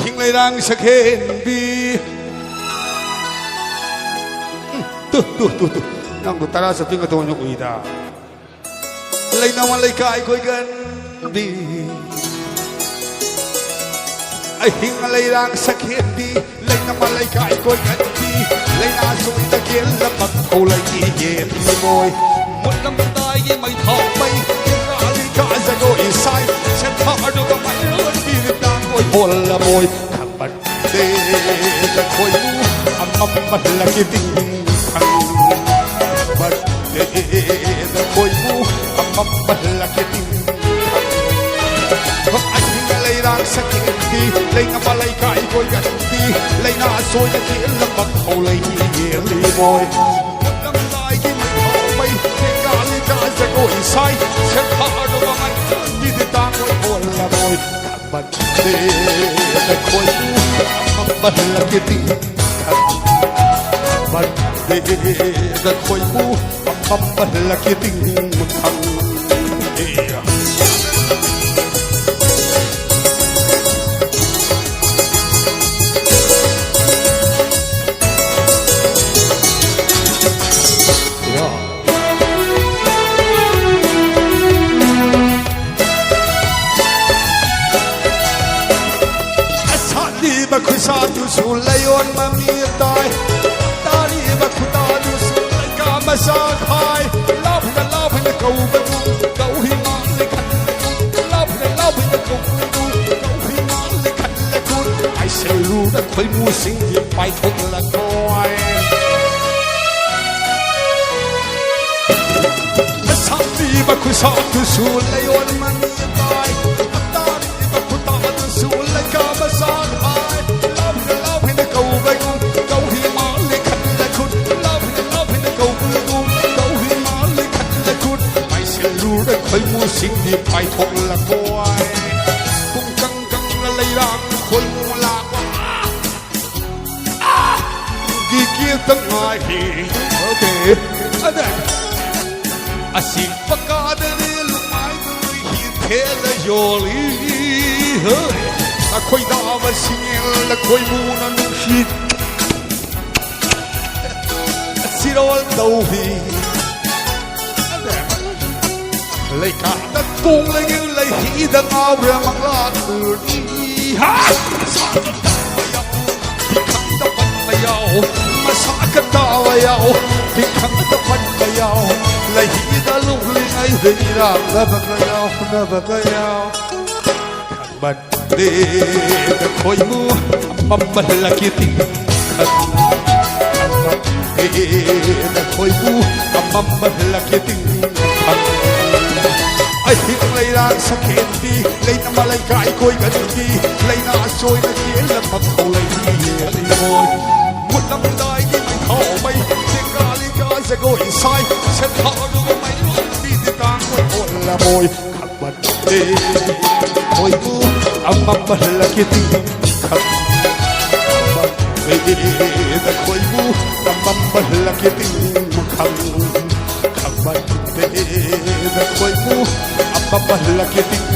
hình lấy đang sắc khen bi tu nang tu tara sa tinga to nyok ida lấy nào mà lấy cái coi gần bi ai hình lấy đang sắc khen bi lấy nào mà lấy cái coi gần bi lấy na rồi ta kiến là mặt cầu lấy gì môi một năm tay với mày thọ mày cả ra đôi sai sẽ thọ được cái mày luôn đi đang ngồi buồn là môi thằng bận đê là khôi mu âm là cái tình thằng bận đê là khôi mu âm là cái tình thằng anh lấy đang sắc đi lấy ngắm lấy cái coi gần đi lấy na rồi ta kiến là mặt cầu lấy gì môi một năm tay với mày thọ mày cả ra đôi sai sẽ thọ được cái mày đi đang ngồi buồn là môi bật đê là khôi mu bật là cái tình thằng bật đê là khôi mu bật là cái tình thằng Kusatu sulayon mamitai tari bakutadu sulay kamasakai love na kau batu kau himan lekat love na kau batu kau himan lekat lekut ai selu na koi mu sing di pai thok la koi asati bakusatu sulayon mamitai tari bakutadu sulay kamasakai khơi mu sinh đi phải thuộc là coi cũng căng là lấy ra khơi mu là đi kia tầng hai thì ok à xin bắt cá để lúc mai tôi hiện thế là jolly à khơi đào và xin là khơi mu nó nung hít xin đâu đâu thì lấy cả đất cung lấy như lấy hí đất áo về mang lá từ đi ha sa đất tao thì khăn đất bận mày mà sa cái tao yao thì khăn đất bận mày lấy hí đất lúc lấy ngay để đi ra đất bận yao khăn bận để đất khôi mu mầm là kia tình khăn bận để đất khôi mu mầm là kia tình khăn ai hình lấy đang sắc khen đi lấy năm mà lấy cái coi gần đi lấy na rồi na kiến là mặt cầu lấy gì môi một năm đời như mày thọ mày trên cả sẽ gọi sai sẽ thọ được mày luôn đi đang ngồi buồn là môi khăn bận đi môi mu âm là cái tình khăn bận đi là khôi mu âm là cái tình khăn bận để khôi mu là cái tình